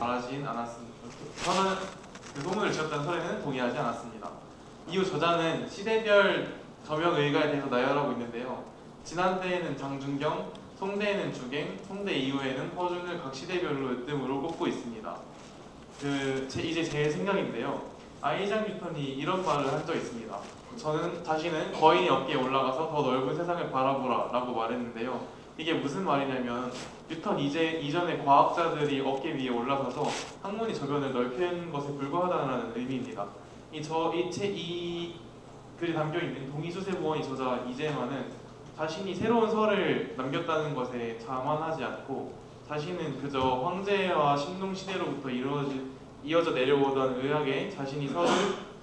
말하진 않았습니다. 저는 그 소문을 지었다는 설에는 동의하지 않았습니다. 이후 저자는 시대별 저명 의가에 대해서 나열하고 있는데요. 지난대에는 장준경, 송대에는 주갱, 송대 이후에는 허준을 각 시대별로 으뜸으로 꼽고 있습니다. 이제 제 생각인데요. 아이작 뉴턴이 이런 말을 한 적이 있습니다. 저는 자신은 거인이 어깨에 올라가서 더 넓은 세상을 바라보라 라고 말했는데요. 이게 무슨 말이냐면 뉴턴 이전의 과학자들이 어깨 위에 올라서서 학문이 저변을 넓히는 것에 불과하다는 의미입니다. 이 글이 담겨있는 동의수세보원이 저자 이재만은 자신이 새로운 설을 남겼다는 것에 자만하지 않고 자신은 그저 황제와 신동시대로부터 이어져 내려오던 의학에 자신이 설을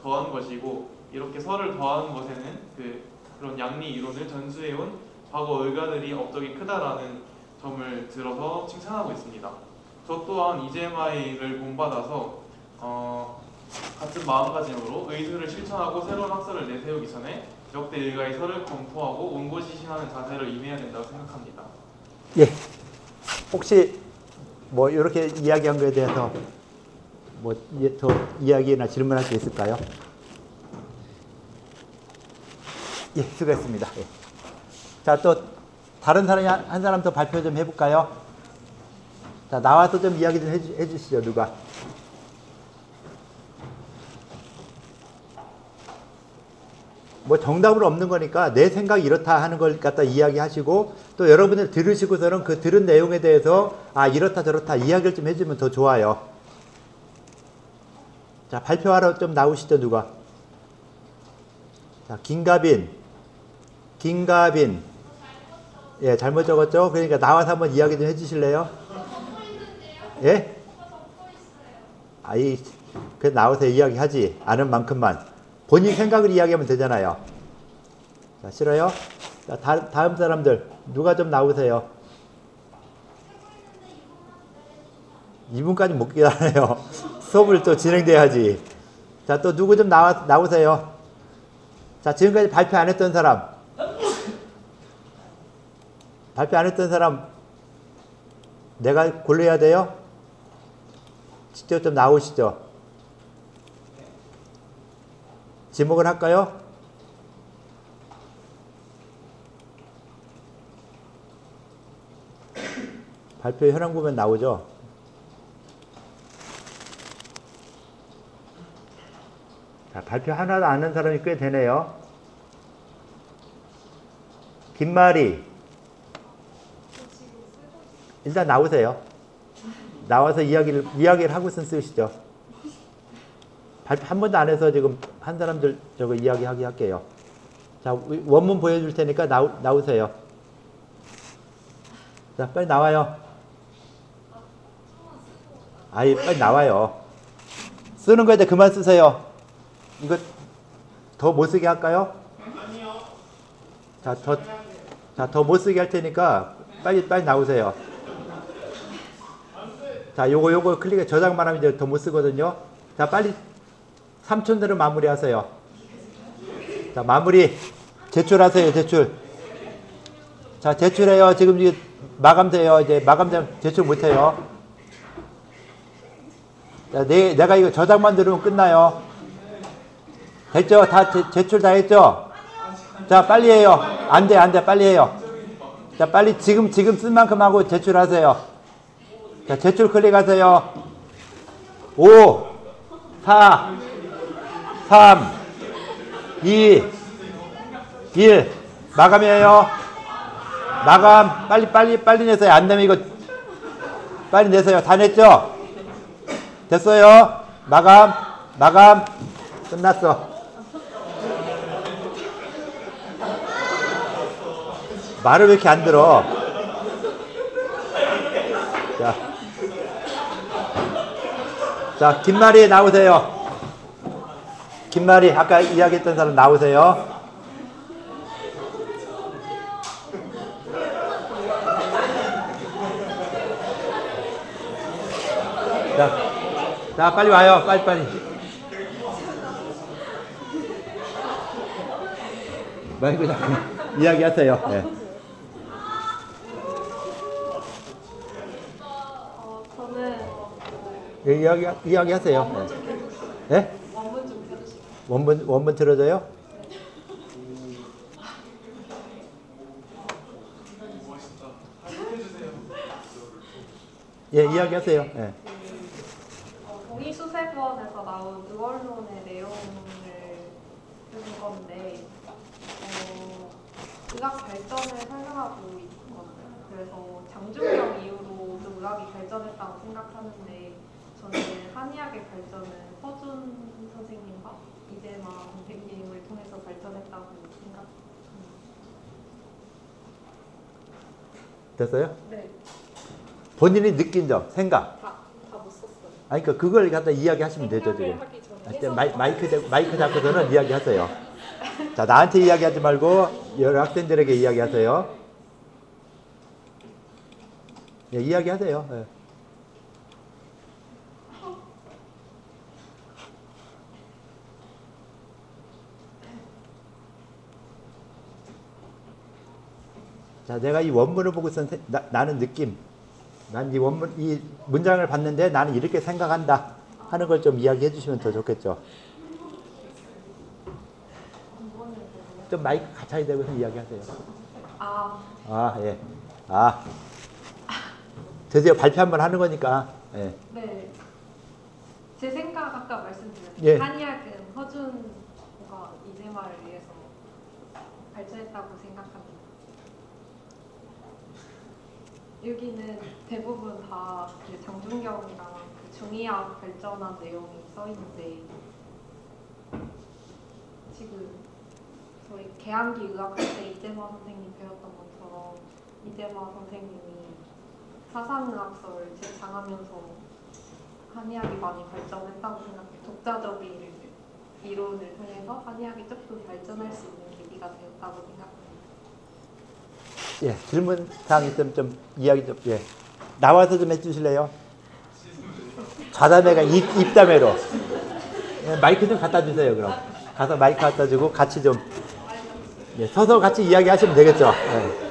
더한 것이고 이렇게 설을 더하는 것에는 그런 양리 이론을 전수해온 과거 의가들이 업적이 크다라는 점을 들어서 칭찬하고 있습니다. 저 또한 이재마이를 본받아서 같은 마음가짐으로 의술을 실천하고 새로운 학설을 내세우기 전에 역대 의가의 설을 검토하고 온고지신하는 자세를 임해야 된다고 생각합니다. 예. 혹시 뭐 이렇게 이야기한 거에 대해서 뭐 더 이야기나 질문할 게 있을까요? 예, 수고했습니다. 예. 자, 또 다른 사람이 한 사람 더 발표 좀 해볼까요? 자, 나와서 좀 이야기 좀 해주시죠, 누가? 뭐 정답은 없는 거니까 내 생각이 이렇다 하는 걸 갖다 이야기하시고 또 여러분들 들으시고서는 그 들은 내용에 대해서 아 이렇다 저렇다 이야기를 좀 해주면 더 좋아요. 자, 발표하러 좀 나오시죠, 누가? 자, 김가빈. 예, 잘못 적었죠? 그러니까 나와서 한번 이야기 좀 해주실래요? 예? 그래 나와서 이야기하지. 아는 만큼만. 본인 생각을 이야기하면 되잖아요. 자, 싫어요? 자, 다음 사람들. 누가 좀 나오세요. 2분까지 못 기다려요. 수업을 또 진행돼야지. 자, 또 누구 좀 나오세요. 자, 지금까지 발표 안 했던 사람. 발표 안 했던 사람 내가 골라야 돼요? 직접 좀 나오시죠. 지목을 할까요? 발표 현황 보면 나오죠. 자, 발표 하나도 안 한 사람이 꽤 되네요. 김마리. 일단 나오세요. 나와서 이야기를 하고선 쓰시죠. 발표 한 번도 안 해서 지금 한 사람들 저거 이야기하게 할게요. 자, 원문 보여줄 테니까 나오세요. 자, 빨리 나와요. 아이, 빨리 나와요. 쓰는 거에 그만 쓰세요. 이거 더 못 쓰게 할까요? 아니요. 자, 더 못 쓰게 할 테니까 빨리 나오세요. 자, 요거 클릭해 저장만 하면 이제 더 못 쓰거든요. 자, 빨리 3초 내로 마무리하세요. 자, 마무리. 제출하세요, 제출. 자, 제출해요. 지금 이제 마감돼요. 이제 마감되면 제출 못해요. 자, 내가 이거 저장만 들으면 끝나요. 됐죠? 다 제출 다 했죠? 자, 빨리 해요. 안 돼, 빨리 해요. 자, 빨리 지금 쓴 만큼 하고 제출하세요. 자, 제출 클릭하세요. 5, 4, 3, 2, 1. 마감이에요. 마감. 빨리 내세요. 안 되면 이거 빨리 내세요. 다 냈죠? 됐어요. 마감. 끝났어. 말을 왜 이렇게 안 들어? 자, 김마리 나오세요. 김마리, 아까 이야기했던 사람 나오세요. 자, 빨리 와요. 빨리. 마이크 잡고 이야기하세요. 네. 저는 이야기하세요. 네? 원문 좀 펴주시면. 원문 들어줘요? 멋있다. 해주세요. 예, 이야기하세요. 예. 동의수세부원에서 나온 의원론의 내용을 쓰는 건데 의학 발전을 설명하고 있거든요. 그래서 장준경 이후로 좀 의학이 발전했다고 생각하는데 저는 한의학의 발전은 허준 선생님과 이재마 선생님을 통해서 발전했다고 생각합니다. 됐어요? 네, 본인이 느낀 점, 생각. 다 못 썼어요. 아니, 그러니까 그걸 갖다 이야기하시면 되죠, 지금. 생각을 하기 전에 마이크 잡고서는 이야기하세요. 자, 나한테 이야기하지 말고 여러 학생들에게 이야기하세요. 예, 이야기하세요. 예. 자, 내가 이 원문을 보고 있던 나는 느낌. 난 이 문장을 봤는데 나는 이렇게 생각한다 하는 걸 좀 이야기해 주시면 더 좋겠죠. 좀 마이크 가까이 대고서 이야기하세요. 예. 드디어 발표 한번 하는 거니까. 예. 네. 제 생각 아까 말씀드렸죠. 예. 한의학은 허준과 이재마를 위해서 발전했다고 생각합니다. 여기는 대부분 다그 장준경이랑 그 중의학 발전한 내용이 써 있는데 지금 저희 개항기 의학할 때 이재마 선생님 배웠던 것처럼 이재마 선생님이 사상의학서를 제창하면서 한의학이 많이 발전했다고 생각해요. 독자적인 이론을 통해서 한의학이 조금 발전할 수 있는 계기가 되었다고 생각합니다. 예, 질문 사항 있으면 좀 이야기 좀, 예. 나와서 좀 해주실래요? 좌담회가 입담회로. 예, 마이크 좀 갖다 주세요, 그럼. 가서 마이크 갖다 주고 같이 좀, 예, 서서 같이 이야기하시면 되겠죠. 예.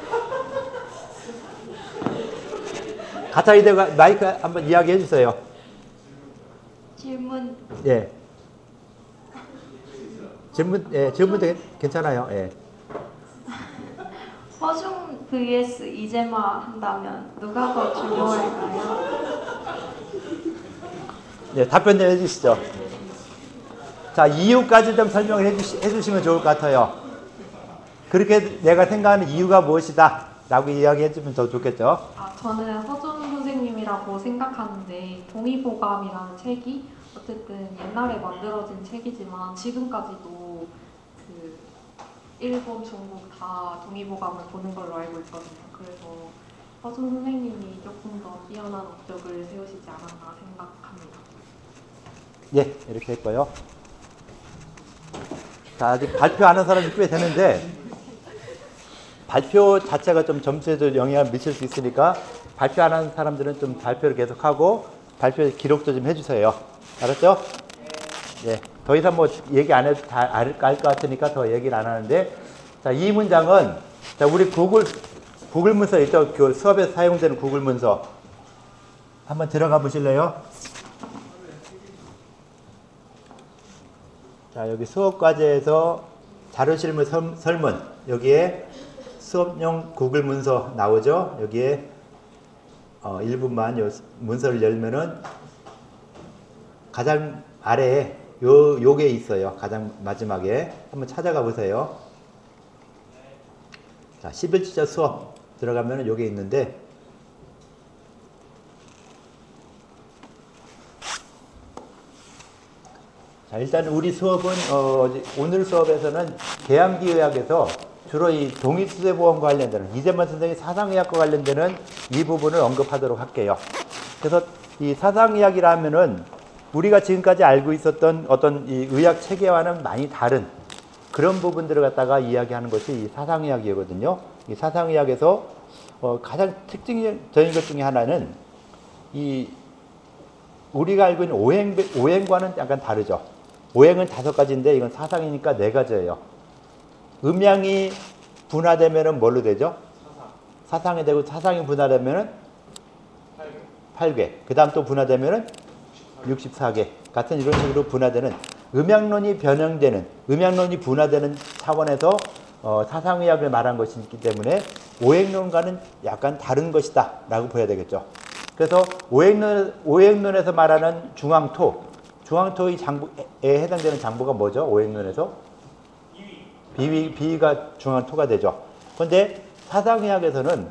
가까이 대고 마이크 한번 이야기해 주세요. 질문. 예. 질문도 괜찮아요. 예. 허준 vs 이재마 한다면 누가 더 중요할까요? 네, 답변 좀 해주시죠. 자, 이유까지 좀 설명을 해주시면 좋을 것 같아요. 그렇게 내가 생각하는 이유가 무엇이다 라고 이야기해 주면 더 좋겠죠. 저는 허준 선생님이라고 생각하는데 동의보감이라는 책이 어쨌든 옛날에 만들어진 책이지만 지금까지도 그 일본, 중국 다 동의보감을 보는 걸로 알고 있거든요. 그래서 허준 선생님이 조금 더 뛰어난 업적을 세우시지 않았나 생각합니다. 예, 이렇게 했고요. 자, 아직 발표하는 사람이 꽤 되는데 발표 자체가 좀 점수에도 영향을 미칠 수 있으니까 발표하는 사람들은 좀 발표를 계속하고 발표 기록도 좀 해주세요. 알았죠? 예, 더 이상 뭐 얘기 안 해도 다 알 것 같으니까 더 얘기를 안 하는데, 자, 이 문장은 자, 우리 구글 문서 있죠? 그 수업에서 사용되는 구글 문서 한번 들어가 보실래요? 자, 여기 수업 과제에서 자료실물 설문 여기에 수업용 구글 문서 나오죠? 여기에 1분만 요 문서를 열면은 가장 아래에 요게 있어요. 가장 마지막에 한번 찾아가 보세요. 자, 11주차 수업 들어가면은 요게 있는데 자, 일단 우리 수업은 오늘 수업에서는 계양기의학에서 주로 이 동의수세보험과 관련되는 이재만 선생의 사상의학과 관련되는 이 부분을 언급하도록 할게요. 그래서 이 사상의학이라 하면은 우리가 지금까지 알고 있었던 어떤 이 의학 체계와는 많이 다른 그런 부분들을 갖다가 이야기하는 것이 이 사상의학이거든요. 이 사상의학에서 가장 특징적인 것 중에 하나는 이 우리가 알고 있는 오행과는 약간 다르죠. 오행은 5가지인데 이건 사상이니까 4가지예요. 음양이 분화되면은 뭘로 되죠? 사상이 되고 사상이 분화되면은 8괴. 그 다음 또 분화되면은 64개 같은 이런 식으로 분화되는 음양론이 변형되는 음양론이 분화되는 차원에서 사상의학을 말한 것이 있기 때문에 오행론과는 약간 다른 것이다 라고 보여야 되겠죠. 그래서 오행론에서 말하는 중앙토의 장부에 해당되는 장부가 뭐죠? 오행론에서 비위가 중앙토가 되죠. 그런데 사상의학에서는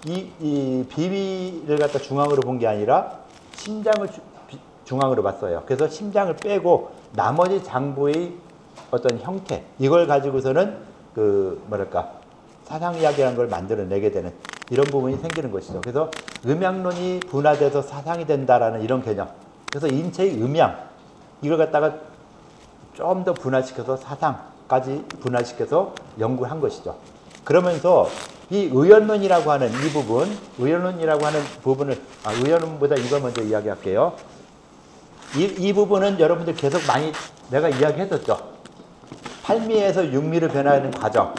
이 비위를 갖다 중앙으로 본 게 아니라 심장을 중앙으로 봤어요. 그래서 심장을 빼고 나머지 장부의 어떤 형태 이걸 가지고서는 사상의학이라는 걸 만들어내게 되는 이런 부분이 생기는 것이죠. 그래서 음양론이 분화돼서 사상이 된다라는 이런 개념. 그래서 인체의 음양 이걸 갖다가 좀 더 분화시켜서 사상까지 분화시켜서 연구를 한 것이죠. 그러면서 이 의연론이라고 하는 이 부분, 의연론이라고 하는 부분을 의연론보다 이걸 먼저 이야기할게요. 이 부분은 여러분들 계속 많이 내가 이야기했었죠. 팔미에서 육미로 변화하는 과정,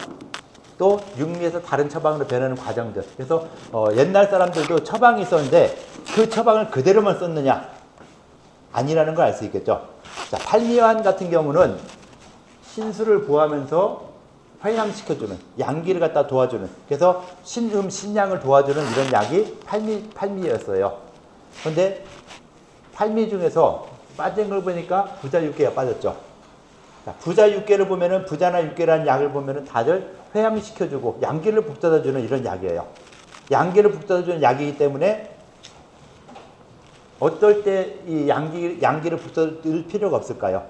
또 육미에서 다른 처방으로 변하는 과정들. 그래서 옛날 사람들도 처방이 있었는데 그 처방을 그대로만 썼느냐? 아니라는 걸 알 수 있겠죠. 자, 팔미환 같은 경우는 신수를 보하면서 회양시켜주는, 양기를 갖다 도와주는, 그래서 신양을 도와주는 이런 약이 팔미였어요. 그런데 팔미 중에서 빠진 걸 보니까 부자 6개가 빠졌죠. 자, 부자 6개를 보면은 부자나 6개라는 약을 보면은 다들 회양시켜주고 양기를 북돋아주는 이런 약이에요. 양기를 북돋아주는 약이기 때문에 어떨 때 이 양기를 북돋을 필요가 없을까요?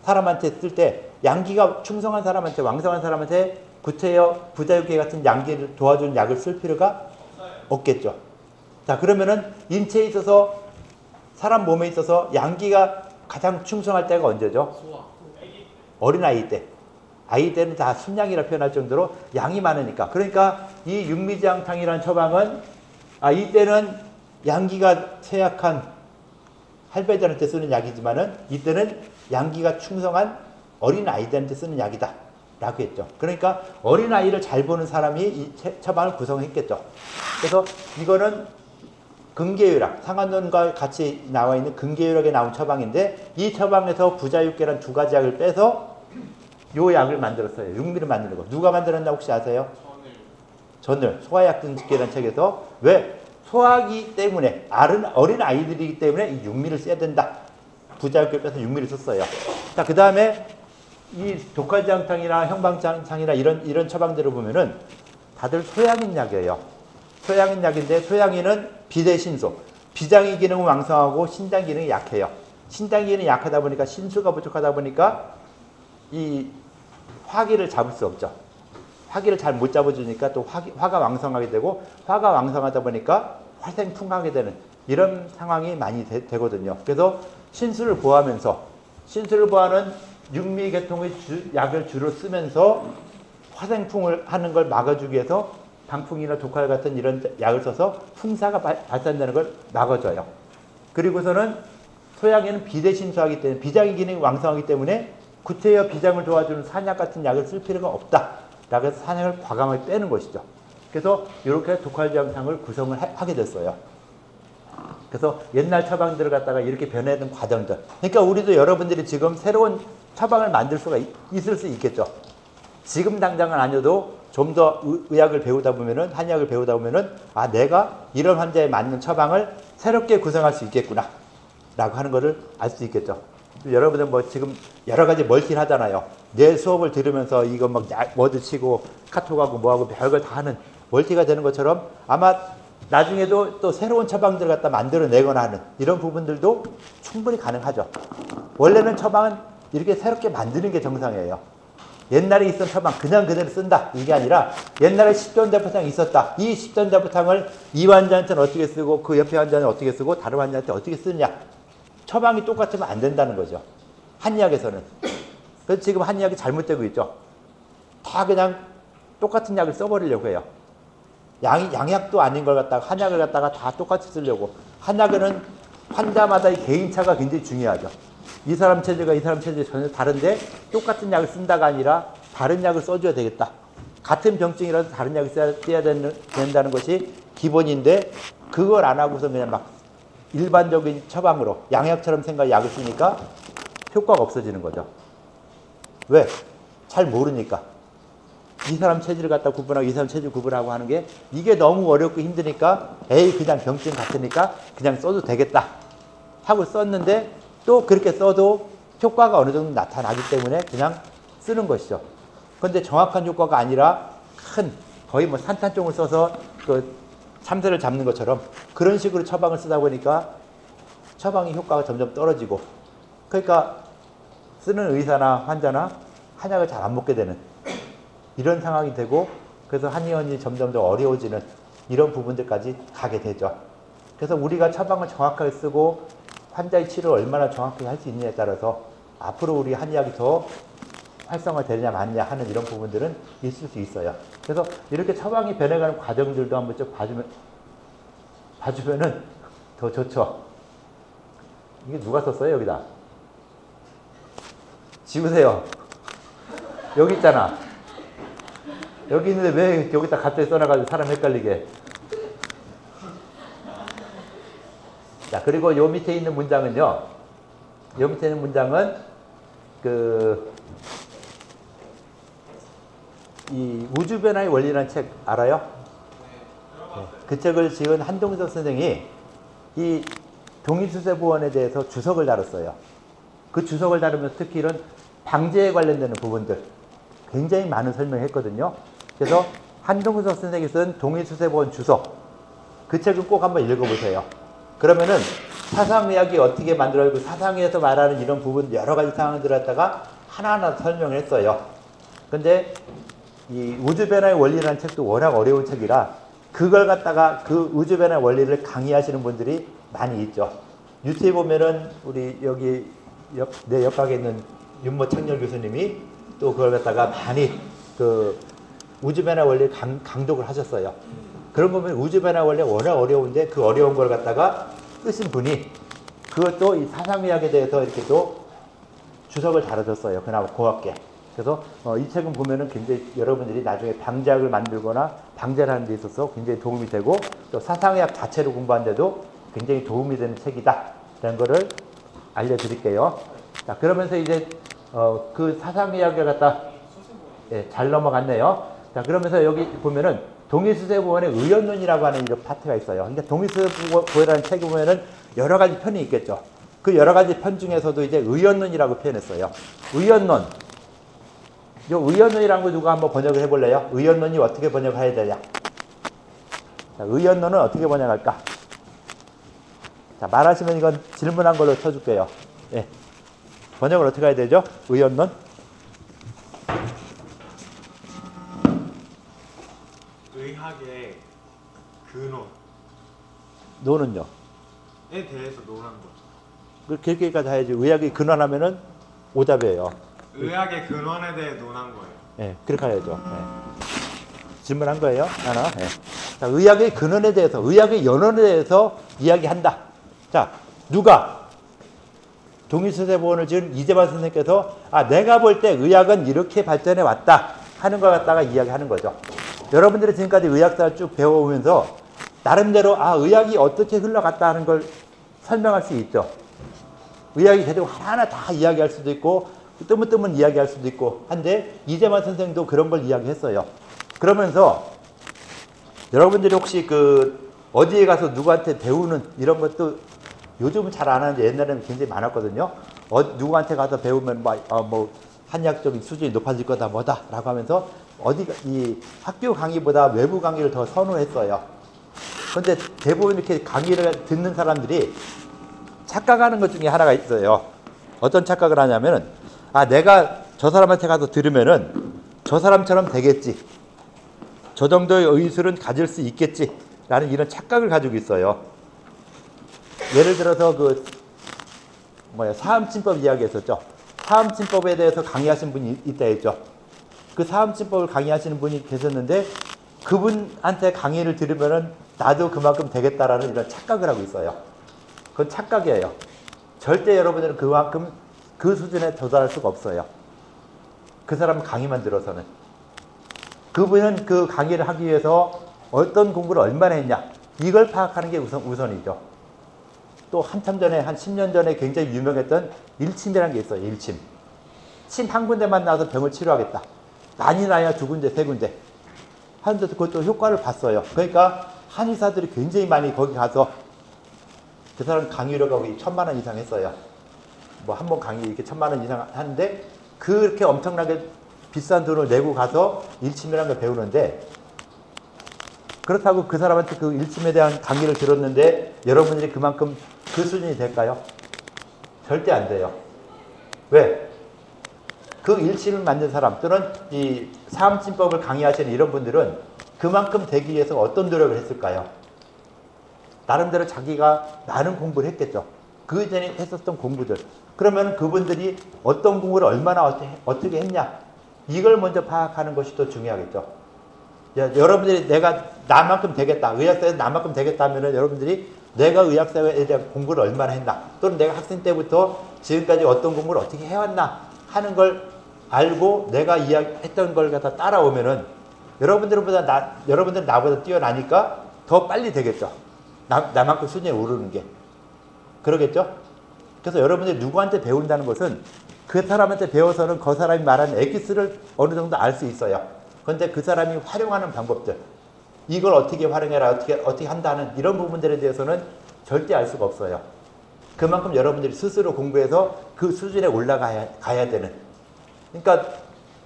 사람한테 쓸 때 양기가 충성한 사람한테 왕성한 사람한테 구태여 부자 6개 같은 양기를 도와주는 약을 쓸 필요가 없겠죠. 자, 그러면은 인체에 있어서 사람 몸에 있어서 양기가 가장 충성할 때가 언제죠? 어린아이 때. 아이 때는 다 순양이라 표현할 정도로 양이 많으니까. 그러니까 이 육미지향탕이라는 처방은 이때는 양기가 쇠약한 할배들한테 쓰는 약이지만은 이때는 양기가 충성한 어린아이들한테 쓰는 약이다 라고 했죠. 그러니까 어린아이를 잘 보는 사람이 이 처방을 구성했겠죠. 그래서 이거는 근계유락, 상한론과 같이 나와 있는 근계유락에 나온 처방인데 이 처방에서 부자육계란 두 가지 약을 빼서 요 약을 만들었어요. 육미를 만드는 거. 누가 만들었나 혹시 아세요? 전을 소화약 등식계라는 책에서 왜? 소화기 때문에 어린 아이들이기 때문에 이 육미를 써야 된다. 부자육계를 빼서 육미를 썼어요. 자, 그 다음에 이 독활지향탕이나 형방장탕이나 이런 처방들을 보면은 다들 소양인 약이에요. 소양인 약인데 소양인은 비대신소. 비장의 기능은 왕성하고 신장 기능이 약해요. 신장 기능이 약하다 보니까 신수가 부족하다 보니까 이 화기를 잡을 수 없죠. 화기를 잘 못 잡아주니까 또 화가 왕성하게 되고 화가 왕성하다 보니까 활생풍하게 되는 이런 상황이 많이 되거든요. 그래서 신수를 보하면서 신수를 보하는 육미계통의 약을 주로 쓰면서 화생풍을 하는 걸 막아주기 위해서 방풍이나 독활 같은 이런 약을 써서 풍사가 발산되는 걸 막아줘요. 그리고서는 소양에는 비대신수하기 때문에 비장의 기능이 왕성하기 때문에 구태여 비장을 도와주는 산약 같은 약을 쓸 필요가 없다. 라고 해서 산약을 과감하게 빼는 것이죠. 그래서 이렇게 독활지향탕을 구성을 하게 됐어요. 그래서 옛날 처방들을 갖다가 이렇게 변해는 과정들. 그러니까 우리도 여러분들이 지금 새로운 처방을 만들 수가 있을 수 있겠죠. 지금 당장은 아니어도 좀 더 의학을 배우다 보면은, 한의학을 배우다 보면은, 내가 이런 환자에 맞는 처방을 새롭게 구성할 수 있겠구나. 라고 하는 것을 알 수 있겠죠. 여러분들 뭐 지금 여러 가지 멀티를 하잖아요. 내 수업을 들으면서 이거 막 워드 치고 카톡하고 뭐하고 별걸 다 하는 멀티가 되는 것처럼 아마 나중에도 또 새로운 처방들을 갖다 만들어내거나 하는 이런 부분들도 충분히 가능하죠. 원래는 처방은 이렇게 새롭게 만드는 게 정상이에요. 옛날에 있던 처방 그냥 그대로 쓴다 이게 아니라 옛날에 10전대포탕이 있었다. 이 10전대포탕을 이 환자한테는 어떻게 쓰고 그 옆에 환자는 어떻게 쓰고 다른 환자한테 어떻게 쓰느냐. 처방이 똑같으면 안 된다는 거죠. 한의학에서는. 그래서 지금 한의학이 잘못되고 있죠. 다 그냥 똑같은 약을 써버리려고 해요. 양약도 아닌 걸 갖다가 한약을 갖다가 다 똑같이 쓰려고. 한약은 환자마다의 개인차가 굉장히 중요하죠. 이 사람 체질과 이 사람 체질이 전혀 다른데 똑같은 약을 쓴다가 아니라 다른 약을 써줘야 되겠다. 같은 병증이라도 다른 약을 써야 된다는 것이 기본인데 그걸 안 하고서 그냥 막 일반적인 처방으로 양약처럼 생각 약을 쓰니까 효과가 없어지는 거죠. 왜? 잘 모르니까. 이 사람 체질을 갖다 구분하고 이 사람 체질 구분하고 하는 게 이게 너무 어렵고 힘드니까 에이 그냥 병증 같으니까 그냥 써도 되겠다 하고 썼는데 또 그렇게 써도 효과가 어느 정도 나타나기 때문에 그냥 쓰는 것이죠. 그런데 정확한 효과가 아니라 큰 거의 뭐 산탄종을 써서 그 참새를 잡는 것처럼 그런 식으로 처방을 쓰다 보니까 처방의 효과가 점점 떨어지고 그러니까 쓰는 의사나 환자나 한약을 잘 안 먹게 되는 이런 상황이 되고 그래서 한의원이 점점 더 어려워지는 이런 부분들까지 가게 되죠. 그래서 우리가 처방을 정확하게 쓰고 환자의 치료를 얼마나 정확하게 할 수 있느냐에 따라서 앞으로 우리 한의학이 더 활성화되느냐 마느냐 하는 이런 부분들은 있을 수 있어요. 그래서 이렇게 처방이 변해가는 과정들도 한번 쭉 봐주면은 더 좋죠. 이게 누가 썼어요 여기다? 지우세요. 여기 있잖아. 여기 있는데 왜 여기다 갑자기 써놔가지고 사람 헷갈리게. 자, 그리고 요 밑에 있는 문장은요. 요 밑에 있는 문장은 이 우주변화의 원리라는 책 알아요? 네. 그 책을 지은 한동석 선생이 이 동의수세보원에 대해서 주석을 다뤘어요. 그 주석을 다루면서 특히 이런 방제에 관련되는 부분들 굉장히 많은 설명을 했거든요. 그래서 한동석 선생이 쓴 동의수세보원 주석 그 책은 꼭 한번 읽어보세요. 그러면은 사상의학이 어떻게 만들어지고 사상에서 말하는 이런 부분 여러 가지 상황들을 갖다가 하나하나 설명을 했어요. 근데 이 우주변화의 원리라는 책도 워낙 어려운 책이라 그걸 갖다가 그 우주변화의 원리를 강의하시는 분들이 많이 있죠. 유튜브에 보면은 우리 여기 내 옆방에 있는 윤모 창렬 교수님이 또 그걸 갖다가 많이 그 우주변화 원리를 강독을 하셨어요. 그런 거 보면 우주변화 원리가 워낙 어려운데 그 어려운 걸 갖다가 쓰신 분이 그것도 이 사상의학에 대해서 이렇게 또 주석을 달아줬어요. 그나마 고맙게. 그래서 이 책은 보면은 굉장히 여러분들이 나중에 방제학을 만들거나 방제를 하는 데 있어서 굉장히 도움이 되고 또 사상의학 자체를 공부하는데도 굉장히 도움이 되는 책이다. 라는 거를 알려드릴게요. 자, 그러면서 이제 그 사상의학을 갖다 잘 넘어갔네요. 자, 그러면서 여기 보면은 동의수세보원의 의연론이라고 하는 이런 파트가 있어요. 그러니까 동의수세보원이라는 책에 보면은 여러 가지 편이 있겠죠. 그 여러 가지 편 중에서도 이제 의연론이라고 표현했어요. 의연론. 이 의연론이라는 거 누가 한번 번역을 해볼래요? 의연론이 어떻게 번역해야 되냐? 자, 의연론은 어떻게 번역할까? 자, 말하시면 이건 질문한 걸로 쳐줄게요. 예. 번역을 어떻게 해야 되죠? 의연론? 의학의 근원. 노는요? 에 대해서 논한 거죠. 그렇게까지 해야지. 의학이 근원하면은 오답이에요. 의학의 근원에 대해 논한 거예요. 예, 그렇게 해야죠. 예. 질문한 거예요, 하나. 예. 자, 의학의 근원에 대해서, 의학의 연원에 대해서 이야기한다. 자, 누가? 동의수세보원을 지은 이재만 선생님께서 내가 볼 때 의학은 이렇게 발전해 왔다 하는 걸 갖다가 이야기하는 거죠. 여러분들이 지금까지 의학사를 쭉 배워오면서 나름대로 의학이 어떻게 흘러갔다 하는 걸 설명할 수 있죠. 의학이 제대로 하나하나 다 이야기할 수도 있고 뜨문뜨문 이야기할 수도 있고 한데 이재만 선생도 그런 걸 이야기했어요. 그러면서 여러분들이 혹시 어디에 가서 누구한테 배우는 이런 것도 요즘은 잘 안 하는데 옛날에는 굉장히 많았거든요. 누구한테 가서 배우면 뭐 한의학적인 수준이 높아질 거다 뭐다 라고 하면서 이 학교 강의보다 외부 강의를 더 선호했어요. 그런데 대부분 이렇게 강의를 듣는 사람들이 착각하는 것 중에 하나가 있어요. 어떤 착각을 하냐면은 내가 저 사람한테 가서 들으면은 저 사람처럼 되겠지. 저 정도의 의술은 가질 수 있겠지. 라는 이런 착각을 가지고 있어요. 예를 들어서 사암침법 이야기했었죠. 사암침법에 대해서 강의하신 분이 있다 했죠. 그 사암침법을 강의하시는 분이 계셨는데 그분한테 강의를 들으면은 나도 그만큼 되겠다라는 이런 착각을 하고 있어요. 그건 착각이에요. 절대 여러분들은 그만큼 그 수준에 도달할 수가 없어요. 그 사람 강의만 들어서는. 그분은 그 강의를 하기 위해서 어떤 공부를 얼마나 했냐 이걸 파악하는 게 우선이죠. 또 한참 전에 한 10년 전에 굉장히 유명했던 일침이라는 게 있어요. 일침. 침 한 군데만 나와서 병을 치료하겠다. 많이 나야 두 군데, 세 군데. 하는데도 그것도 효과를 봤어요. 그러니까 한의사들이 굉장히 많이 거기 가서 그 사람 강의료가 거의 1,000만 원 이상 했어요. 뭐 한 번 강의 이렇게 1,000만 원 이상 하는데 그렇게 엄청나게 비싼 돈을 내고 가서 일침이라는 걸 배우는데 그렇다고 그 사람한테 그 일침에 대한 강의를 들었는데 여러분들이 그만큼 그 수준이 될까요? 절대 안 돼요. 왜? 그 일침을 만든 사람 또는 이 사암침법을 강의하시는 이런 분들은 그만큼 되기 위해서 어떤 노력을 했을까요? 나름대로 자기가 많은 공부를 했겠죠. 그 이전에 했었던 공부들. 그러면 그분들이 어떤 공부를 얼마나 어떻게 했냐? 이걸 먼저 파악하는 것이 더 중요하겠죠. 여러분들이 내가 나만큼 되겠다. 의학사에서 나만큼 되겠다 하면은 여러분들이 내가 의학사에 대한 공부를 얼마나 했나. 또는 내가 학생 때부터 지금까지 어떤 공부를 어떻게 해왔나 하는 걸 알고 내가 이야기했던 걸 갖다 따라오면은 여러분들은 나보다 뛰어나니까 더 빨리 되겠죠. 나만큼 수준에 오르는 게. 그러겠죠? 그래서 여러분들이 누구한테 배운다는 것은 그 사람한테 배워서는 그 사람이 말하는 엑기스를 어느 정도 알 수 있어요. 그런데 그 사람이 활용하는 방법들, 이걸 어떻게 활용해라, 어떻게 한다는 이런 부분들에 대해서는 절대 알 수가 없어요. 그만큼 여러분들이 스스로 공부해서 그 수준에 올라가야 되는. 그러니까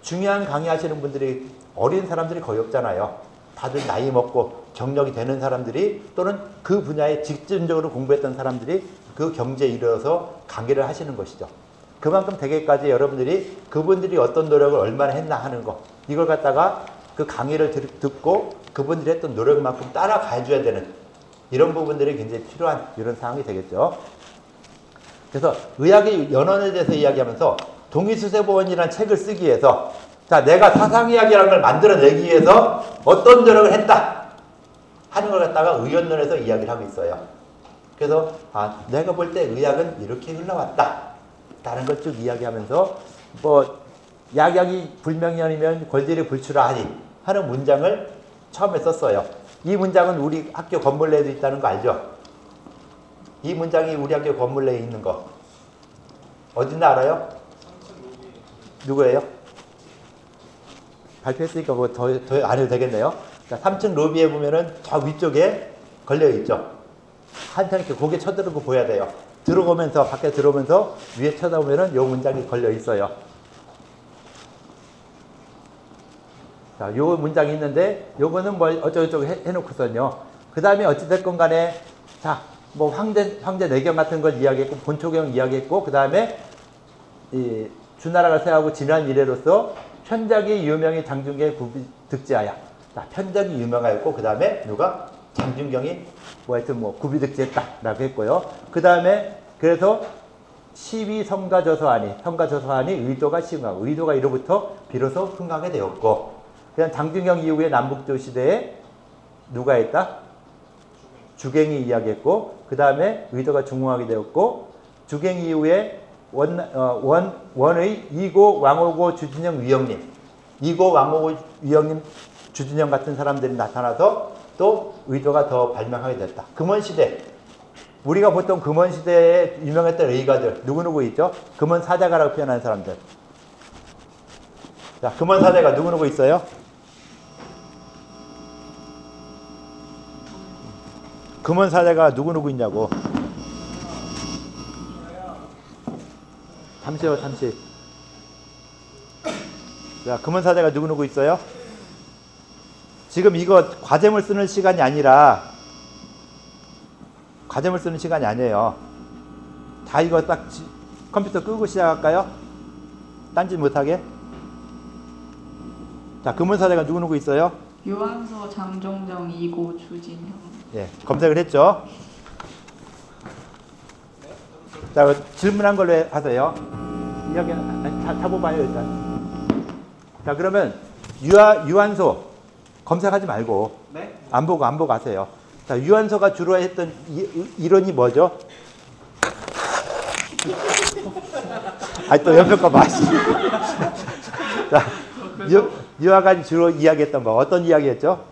중요한 강의하시는 분들이 어린 사람들이 거의 없잖아요. 다들 나이 먹고 경력이 되는 사람들이 또는 그 분야에 직접적으로 공부했던 사람들이 그 경지에 이르러서 강의를 하시는 것이죠. 그만큼 되게까지 여러분들이 그분들이 어떤 노력을 얼마나 했나 하는 거, 이걸 갖다가 그 강의를 듣고 그분들이 했던 노력만큼 따라가 줘야 되는 이런 부분들이 굉장히 필요한 이런 상황이 되겠죠. 그래서 의학의 연원에 대해서 이야기하면서 동의수세보원이라는 책을 쓰기 위해서 자, 내가 사상의학이라는 걸 만들어내기 위해서 어떤 노력을 했다 하는 걸 갖다가 의연론에서 이야기를 하고 있어요. 그래서 내가 볼 때 의학은 이렇게 흘러왔다 라는 걸 쭉 이야기하면서 뭐 약약이 불명이면 권질이 불출하하니 하는 문장을 처음에 썼어요. 이 문장은 우리 학교 건물 내에도 있다는 거 알죠? 이 문장이 우리 학교 건물 내에 있는 거 어딘지 알아요? 누구예요? 발표했으니까 뭐 더 안 해도 되겠네요. 자, 3층 로비에 보면은 저 위쪽에 걸려있죠. 한참 이렇게 고개 쳐들고 보여야 돼요. 들어오면서, 밖에 들어오면서 위에 쳐다보면은 요 문장이 걸려있어요. 자, 요 문장이 있는데 요거는 뭘 어쩌고저쩌고 해놓고서는요. 그 다음에 어찌됐건 간에 자, 뭐 황제 내경 같은 걸 이야기했고 본초경 이야기했고 그 다음에 이 주나라가 세하고 지난 이래로서 편작이 유명히 장준경의 구비 득지하야. 자, 편작이 유명하였고 그 다음에 누가 장준경이 뭐 하여튼 뭐 구비 득지했다라고 했고요. 그 다음에 그래서 시위 성가저서하니 의도가 시흥하고 의도가 이로부터 비로소 흥하게 되었고 그냥 장준경 이후에 남북조 시대에 누가 했다? 주갱이 이야기했고 그 다음에 의도가 중흥하게 되었고 주갱 이후에 원의 이고 왕오고 주진영 위영님 이고 왕오고 위영님 주진영 같은 사람들이 나타나서 또 의도가 더 발명하게 됐다. 금원시대 우리가 보통 금원시대에 유명했던 의가들 누구누구 있죠? 금원사자가라고 표현하는 사람들. 자, 금원사자가 누구누구 있어요? 금원사자가 누구누구 있냐고. 잠시. 자, 금원사자가 누구누구 있어요? 지금 이거 과제물 쓰는 시간이 아니라 과제물 쓰는 시간이 아니에요. 다 이거 딱 컴퓨터 끄고 시작할까요? 딴짓 못하게. 자, 금원사자가 누구누구 있어요? 유한소, 장종정, 이고, 주진형. 예, 검색을 했죠. 자, 질문한 걸로 하세요. 이야기 다 봐봐요 일단. 자, 그러면 유한소 검색하지 말고 네? 안 보고 하세요. 자, 유한소가 주로 했던 이론이 뭐죠? 또 옆에 거 봐. 자, 유아가 주로 이야기했던 거 어떤 이야기했죠?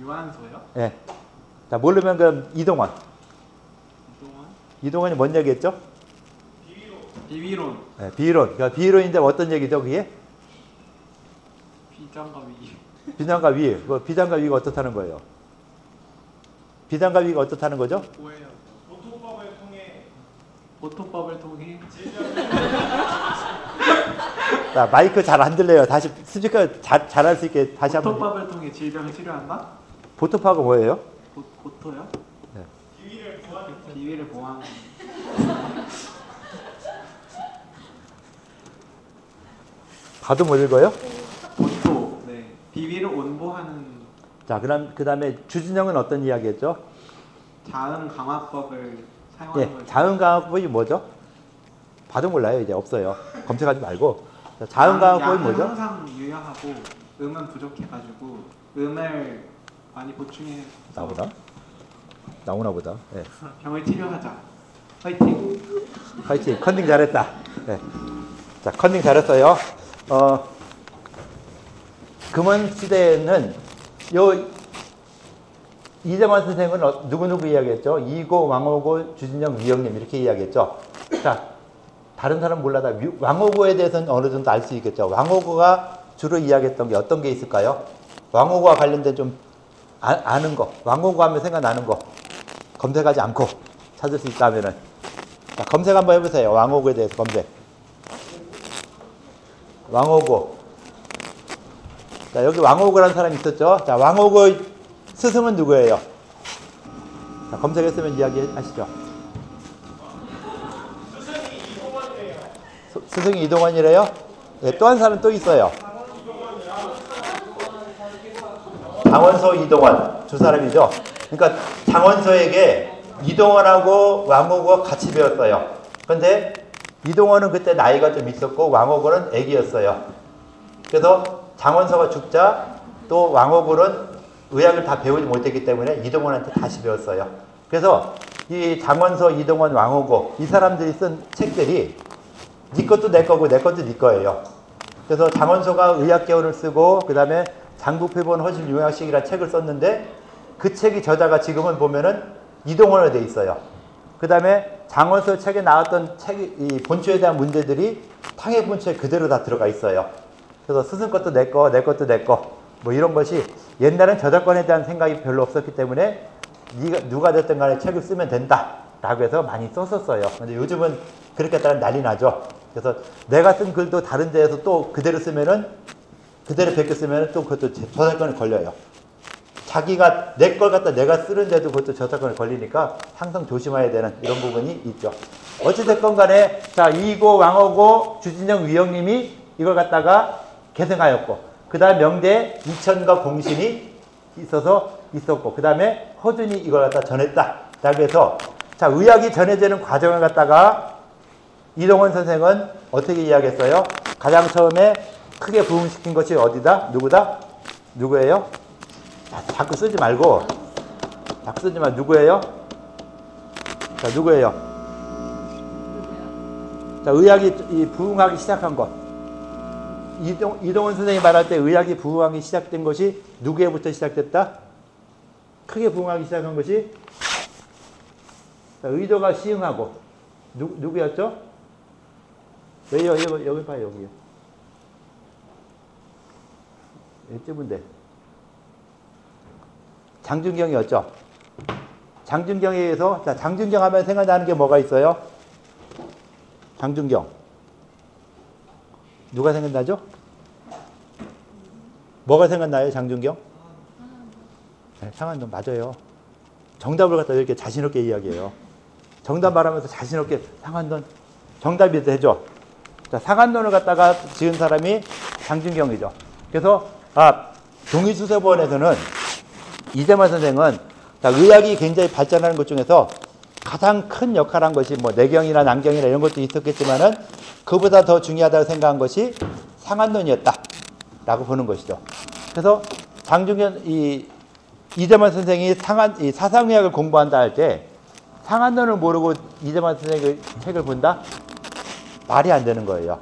유한소요? 예. 자, 모르면 그럼 이동원. 이동환이 뭔 얘기했죠? 비위론. 네, 비이론. 그러니까 비이론인데 어떤 얘기죠, 그게? 비장과 위. 비장과 위. 그 비장과 위가 어떻다는 거예요? 비장과 위가 어떻다는 거죠? 뭐예요? 보토법을 통해 자, 마이크 잘 안 들려요. 다시 스피커 잘할 수 있게 다시 한번. 보토법을 통해 질병을 치료한다? 보토파가 뭐예요? 보토요? 네. 비위를 보호하는. 봐도 못 읽어요? 보토. 네. 비위를 온보하는 자, 그다음에 주진영은 어떤 이야기했죠? 자음 강화법을 사용하는 예, 거죠. 자음강화법이 뭐죠? 봐도 몰라요. 이제 없어요. 검색하지 말고. 자, 자음강화법이 양은 뭐죠? 항상 유효하고 음은 부족해가지고 음을 많이 보충해 나오나 보다. 예. 병을 치료하자. 화이팅. 화이팅. 컨닝 잘했다. 예. 자, 컨닝 잘했어요. 금원 시대에는 이재만 선생은 누구누구 이야기했죠? 이고, 왕오고, 주진영, 위영님 이렇게 이야기했죠. 자, 다른 사람 몰라다 왕오고에 대해서는 어느 정도 알 수 있겠죠. 왕오고가 주로 이야기했던 게 어떤 게 있을까요? 왕오고와 관련된 좀 아는 거, 왕오고 하면 생각나는 거 검색하지 않고 찾을 수 있다면은 자, 검색 한번 해보세요. 왕오고에 대해서 검색. 왕오고. 자, 여기 왕오고라는 사람이 있었죠. 자, 왕오고 스승은 누구예요? 자, 검색했으면 이야기하시죠. 스승이 이동원이래요? 네, 또 한 사람 또 있어요. 장원소, 이동원 두 사람이죠. 그러니까 장원소에게 이동원하고 왕오고가 같이 배웠어요. 그런데 이동원은 그때 나이가 좀 있었고 왕오고는 애기였어요. 그래서 장원소가 죽자 또 왕오고는 의학을 다 배우지 못했기 때문에 이동원한테 다시 배웠어요. 그래서 이 장원소, 이동원, 왕오고 이 사람들이 쓴 책들이 네 것도 내 거고 내 것도 네 거예요. 그래서 장원소가 의학개론을 쓰고 그 다음에 장부표본 허실 용약식이라는 책을 썼는데 그 책이 저자가 지금은 보면은 이동원으로 돼 있어요. 그 다음에 장원소 책에 나왔던 이 본초에 대한 문제들이 탕해 본초에 그대로 다 들어가 있어요. 그래서 스승 것도 내 거, 내 것도 내 거, 뭐 이런 것이 옛날엔 저작권에 대한 생각이 별로 없었기 때문에 누가 됐든 간에 책을 쓰면 된다라고 해서 많이 썼었어요. 근데 요즘은 그렇게 따라 난리 나죠. 그래서 내가 쓴 글도 다른 데에서 또 그대로 쓰면은 그대로 베껴 쓰면은 또 그것도 저작권에 걸려요. 자기가 내 걸 갖다 내가 쓰는데도 그것도 저작권에 걸리니까 항상 조심해야 되는 이런 부분이 있죠. 어찌됐건 간에 자, 이고, 왕오고, 주진영, 위영님이 이걸 갖다가 계승하였고 그 다음에 명대에 이천과 공신이 있었고 그 다음에 허준이 이걸 갖다 전했다 라고 해서 자, 의학이 전해지는 과정을 갖다가 이동원 선생은 어떻게 이야기했어요? 가장 처음에 크게 부흥시킨 것이 어디다? 누구다? 누구예요? 자, 자꾸 쓰지 말고 자꾸 쓰지 말고 누구예요? 자, 누구예요? 자, 의학이 부흥하기 시작한 것 이동원 선생이 말할 때 의학이 부흥하기 시작된 것이 누구에부터 시작됐다? 크게 부흥하기 시작한 것이 자, 의도가 시흥하고 누구였죠? 여기 봐요. 여기요. 이쯤인데 장준경이었죠. 장준경에 의해서 자, 장준경 하면 생각나는 게 뭐가 있어요? 장준경 누가 생각나죠? 뭐가 생각나요? 장준경? 네, 상한돈 맞아요. 정답을 갖다 이렇게 자신있게 이야기해요. 정답 말하면서 자신있게 상한돈 정답이 되죠. 자, 상한돈을 갖다가 지은 사람이 장준경이죠. 그래서 동의수세본에서는 이재만 선생은 자, 의학이 굉장히 발전하는 것 중에서 가장 큰 역할을 한 것이 뭐 내경이나 난경이나 이런 것도 있었겠지만은 그보다 더 중요하다고 생각한 것이 상한론이었다라고 보는 것이죠. 그래서 장준경 이재만 선생이 사상의학을 공부한다 할 때 상한론을 모르고 이재만 선생의 책을 본다? 말이 안 되는 거예요.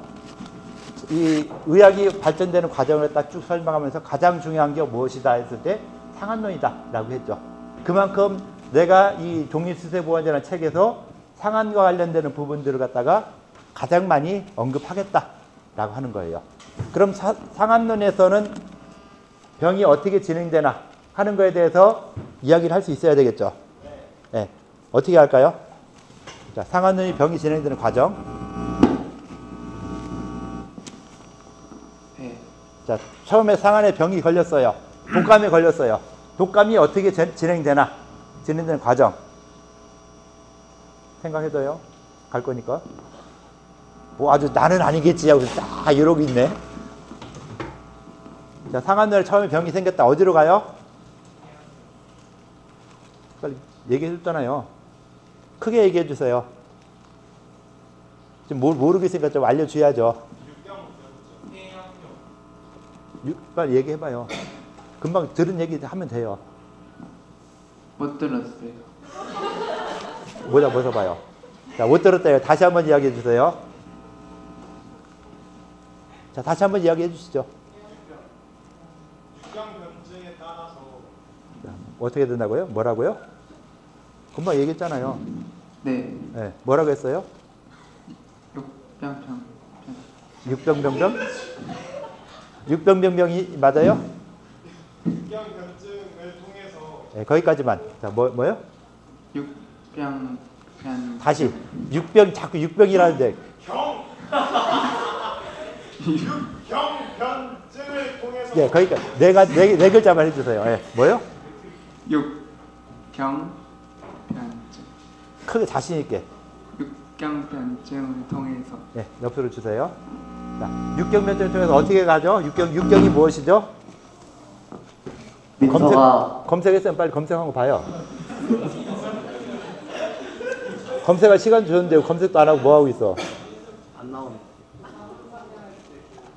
이 의학이 발전되는 과정을 딱 쭉 설명하면서 가장 중요한 게 무엇이다 했을 때 상한론이다 라고 했죠. 그만큼 내가 이 종립수세보완이라는 책에서 상한과 관련되는 부분들을 갖다가 가장 많이 언급하겠다라고 하는 거예요. 그럼 상한론에서는 병이 어떻게 진행되나 하는 거에 대해서 이야기를 할 수 있어야 되겠죠. 네. 어떻게 할까요? 자, 상한론이 병이 진행되는 과정. 네. 자, 처음에 상한에 병이 걸렸어요. 독감에 걸렸어요. 독감이 어떻게 진행되나? 진행되는 과정. 생각해둬요. 갈 거니까. 뭐 아주 나는 아니겠지 하고 딱 이러고 있네. 자, 상한론에 처음에 병이 생겼다. 어디로 가요? 빨리 얘기해 줬잖아요. 크게 얘기해 주세요. 지금 모르겠으니까 좀 알려줘야죠. 빨리 얘기해봐요. 금방 들은 얘기 하면 돼요. 못 들었어요. 모자 벗어봐요. 자, 못 들었다요. 다시 한번 이야기해 주세요. 자, 다시 한번 이야기해 주시죠. 육경변증에 따라서 자, 어떻게 된다고요? 뭐라고요? 금방 얘기했잖아요. 네. 네, 뭐라고 했어요? 육병병병? 육병병병이 맞아요? 육경변증을 통해서 네, 거기까지만. 자, 뭐요? 육병 다시 육병 자꾸 육병이라는데 육경변증을 통해서 네, 거기까지 네 글자만 해주세요. 네, 뭐요? 육경변증 크게 자신 있게. 육경변증을 통해서 네, 옆으로 주세요. 자, 육경변증을 통해서 어떻게 가죠? 육경이 무엇이죠? 검색했으면 빨리 검색한 거 봐요. 검색할 시간 주셨는데 검색도 안 하고 뭐 하고 있어?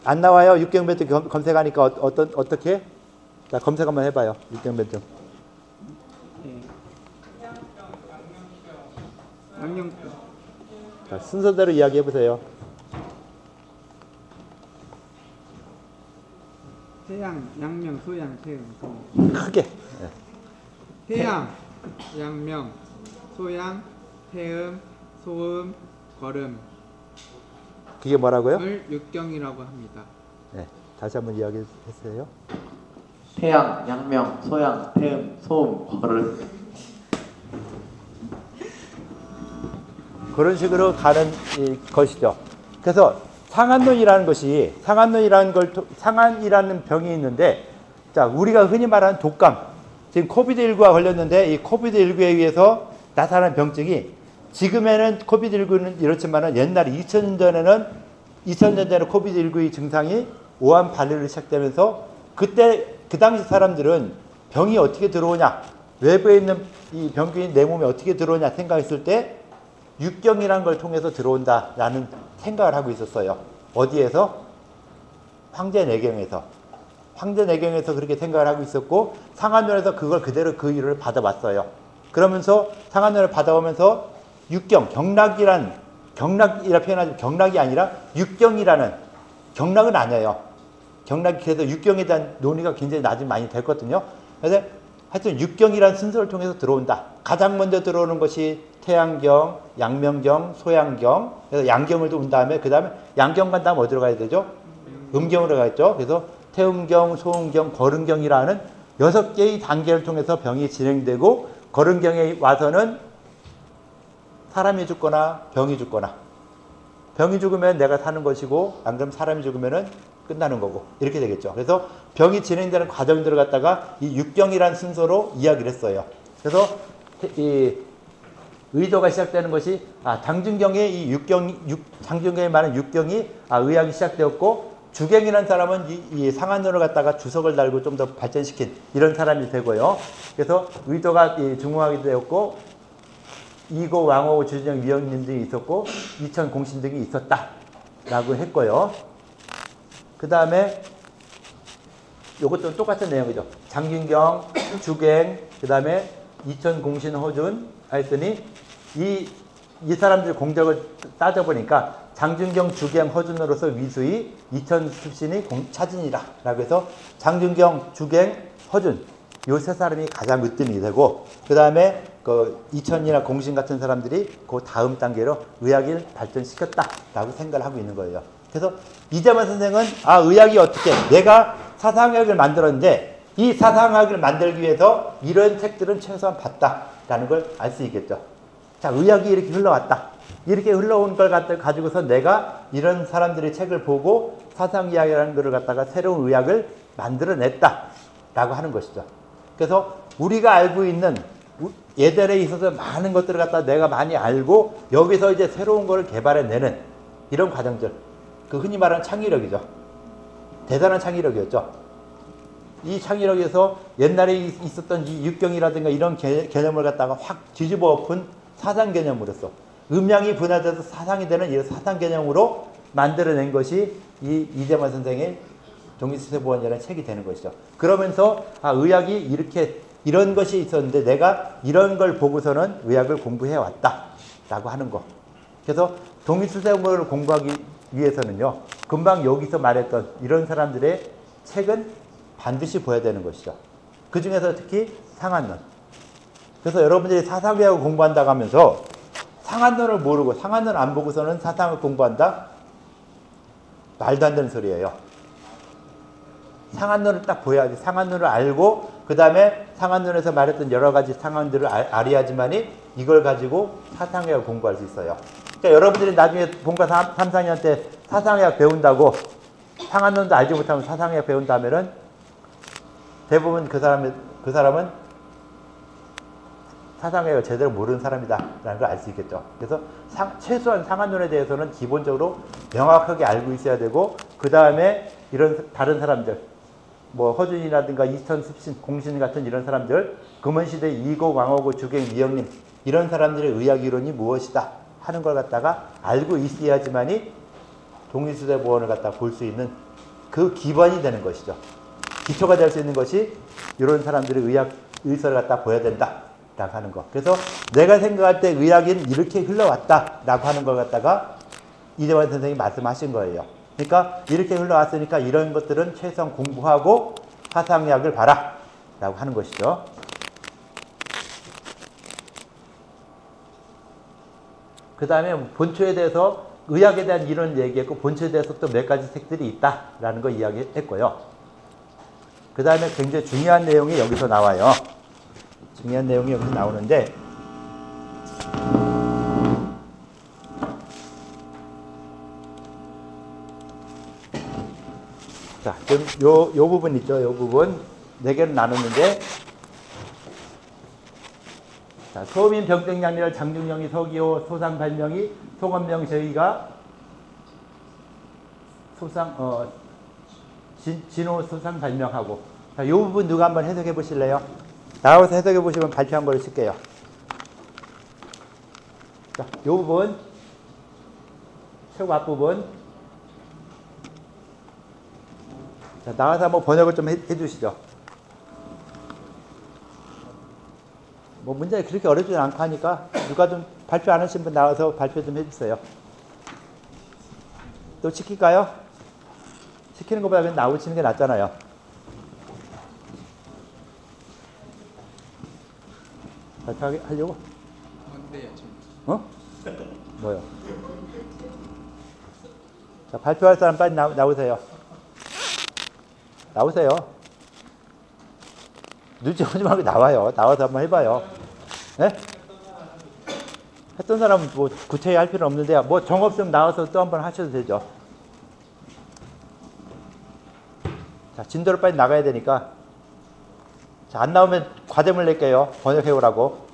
안 나와요? 육경변증 검색하니까 어떻게? 자, 검색 한번 해봐요. 육경변증. 자, 순서대로 이야기해 보세요. 태양, 양명, 소양, 태음, 소음. 크게. 네. 태양, 양명, 소양, 태음, 소음, 거름을 그게 뭐라고요? 육경이라고 합니다. 네, 다시 한번 이야기해 주세요. 태양, 양명, 소양, 태음, 소음, 거름. 그런 식으로 가는 것이죠. 그래서 상한론이라는 것이 상한이라는 병이 있는데, 자, 우리가 흔히 말하는 독감, 지금 코비드19가 걸렸는데 이 코비드19에 의해서 나타난 병증이 지금에는 코비드19는 이렇지만은 옛날에 2000년 전에는 코비드19의 증상이 오한 발열이 시작되면서 그때 그 당시 사람들은 병이 어떻게 들어오냐, 외부에 있는 이 병균이 내 몸에 어떻게 들어오냐 생각했을 때 육경이라는 걸 통해서 들어온다라는 생각을 하고 있었어요. 어디에서? 황제내경에서. 황제내경에서 그렇게 생각을 하고 있었고 상한론에서 그걸 그대로 그 일을 받아왔어요. 그러면서 상한론을 받아오면서 육경, 경락이라 표현하지 경락이 아니라 육경이라는, 경락은 아니에요. 경락이 그래서 육경에 대한 논의가 굉장히 나중에 많이 됐거든요. 그래서 하여튼 육경이라는 순서를 통해서 들어온다. 가장 먼저 들어오는 것이 태양경, 양명경, 소양경. 그래서 양경을 온 다음에 그 다음에 양경 간 다음 어디로 가야 되죠? 음경으로 가겠죠. 그래서 태음경, 소음경, 거름경이라는 6개의 단계를 통해서 병이 진행되고 거름경에 와서는 사람이 죽거나 병이 죽거나, 병이 죽으면 내가 사는 것이고 안 그러면 사람이 죽으면은 끝나는 거고 이렇게 되겠죠. 그래서 병이 진행되는 과정들을 갖다가 이 육경이라는 순서로 이야기를 했어요. 그래서 이 의도가 시작되는 것이 장준경의 이 장준경에 말하는 육경이 의학이 시작되었고 주경이라는 사람은 이 상한론을 갖다가 주석을 달고 좀 더 발전시킨 이런 사람이 되고요. 그래서 의도가 중흥학이 되었고 이고 왕호 주진영 위원님 등이 있었고 이천 공신 등이 있었다라고 했고요. 그 다음에 이것도 똑같은 내용이죠. 장균경, 주갱, 그 다음에 이천 공신 허준 하였더니 이 사람들 공적을 따져보니까 장준경, 주갱, 허준으로서 위수의 이천 습신이 차진이라 라고 해서 장준경, 주갱, 허준 요 세 사람이 가장 으뜸이 되고 그 다음에 그 이천이나 공신 같은 사람들이 그 다음 단계로 의학을 발전시켰다라고 생각을 하고 있는 거예요. 그래서 이재만 선생은 의학이 어떻게 내가 사상의학을 만들었는데 이 사상의학을 만들기 위해서 이런 책들은 최소한 봤다라는 걸 알 수 있겠죠. 자, 의학이 이렇게 흘러왔다. 이렇게 흘러온 걸 가지고서 내가 이런 사람들의 책을 보고 사상의학이라는 것을 갖다가 새로운 의학을 만들어냈다라고 하는 것이죠. 그래서 우리가 알고 있는 예전에 있어서 많은 것들을 갖다 내가 많이 알고 여기서 이제 새로운 걸 개발해내는 이런 과정들, 그 흔히 말하는 창의력이죠. 대단한 창의력이었죠. 이 창의력에서 옛날에 있었던 이 육경이라든가 이런 개념을 갖다가 확 뒤집어 엎은 사상 개념으로서 음양이 분화돼서 사상이 되는 이 사상 개념으로 만들어낸 것이 이 이재만 선생의 동의수세보원이라는 책이 되는 것이죠. 그러면서 의학이 이렇게 이런 것이 있었는데 내가 이런 걸 보고서는 의학을 공부해 왔다라고 하는 거. 그래서 동의수세보원을 공부하기 위해서는요. 금방 여기서 말했던 이런 사람들의 책은 반드시 보여야 되는 것이죠. 그 중에서 특히 상한론. 그래서 여러분들이 사상의학을 공부한다고 하면서 상한론을 모르고 상한론 안 보고서는 사상을 공부한다? 말도 안 되는 소리예요. 상한론을 딱 보여야지. 상한론을 알고 그 다음에 상한론에서 말했던 여러 가지 상한들을 알아야지만이 이걸 가지고 사상의학을 공부할 수 있어요. 그러니까 여러분들이 나중에 본과 3, 4년 때 사상의학 배운다고 상한론도 알지 못하면 사상의학 배운다면은 대부분 그 사람은 사상의학을 제대로 모르는 사람이다라는 걸 알 수 있겠죠. 그래서 최소한 상한론에 대해서는 기본적으로 명확하게 알고 있어야 되고 그 다음에 이런 다른 사람들 뭐 허준이라든가 이천, 습신, 공신 같은 이런 사람들 금원시대 이고, 왕호고, 주경, 이영림 이런 사람들의 의학 이론이 무엇이다 하는 걸 갖다가 알고 있어야지만이 동의수세보원을 갖다 볼 수 있는 그 기반이 되는 것이죠. 기초가 될 수 있는 것이 이런 사람들의 의학 의서를 갖다 보여야 된다 라고 하는 거. 그래서 내가 생각할 때 의학은 이렇게 흘러왔다 라고 하는 걸 갖다가 이재만 선생님이 말씀하신 거예요. 그러니까 이렇게 흘러왔으니까 이런 것들은 최소한 공부하고 사상의학을 봐라 라고 하는 것이죠. 그 다음에 본초에 대해서 의학에 대한 이론 얘기했고 본초에 대해서 또 몇 가지 책들이 있다라는 거 이야기했고요. 그 다음에 굉장히 중요한 내용이 여기서 나와요. 중요한 내용이 여기서 나오는데 자, 지금 요 부분 있죠. 요 부분 4개로 나눴는데 자, 소민 병증량리를 장중영이 서기호 소상발명이 송원명 저희가 진호 소상 발명하고 자, 이 부분 누가 한번 해석해 보실래요? 나와서 해석해 보시면 발표한 걸 쓸게요. 자, 이 부분 최고 앞부분 자, 나와서 한번 번역을 좀 해주시죠. 뭐 문제가 그렇게 어렵지 않고 하니까 누가 좀 발표 안 하신 분 나와서 발표 좀 해주세요. 또 시킬까요? 시키는 것보다 그냥 나오시는 게 낫잖아요. 발표하려고? 뭔데요, 지금? 어? 뭐요? 자, 발표할 사람 빨리 나오세요. 나오세요. 눈치 보지 말고 나와요. 나와서 한번 해봐요. 네? 했던 사람은 뭐 구체히 할 필요는 없는데 뭐 정 없으면 나와서 또 한번 하셔도 되죠. 자, 진도를 빨리 나가야 되니까 자, 안 나오면 과제물 낼게요. 번역해 오라고.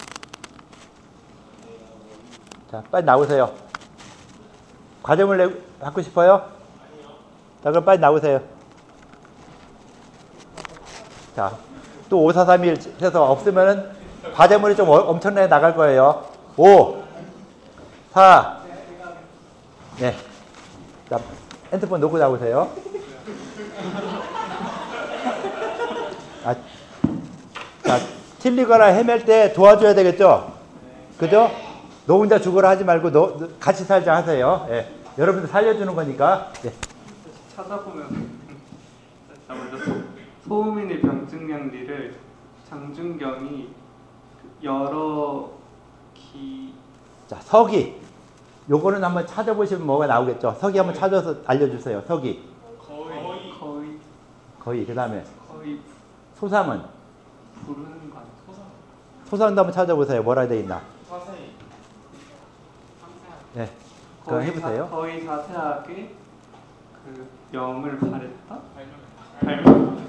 자, 빨리 나오세요. 과제물 받고 싶어요? 자, 그럼 빨리 나오세요. 자, 또 5, 4, 3, 1 해서 없으면은 과제물이 좀 엄청나게 나갈 거예요. 5, 4, 네. 자, 핸드폰 놓고 나오세요. 자, 틀리거나 헤맬 때 도와줘야 되겠죠? 그죠? 너 혼자 죽어라 하지 말고 너 같이 살자 하세요. 예. 여러분들 살려주는 거니까. 예. 찾아보면 먼저 소음인의 병증량리를 장준경이 여러 자, 서기. 요거는 한번 찾아보시면 뭐가 나오겠죠. 서기 한번 찾아서 알려주세요. 서기. 거의. 그 다음에 거의 소상은. 부르는 거 아니야? 소상도 한번 찾아보세요. 뭐라 되어 있나. 자세히. 네. 그거 해보세요. 거의 자세하게 그 명을 바랬다? 발명했다.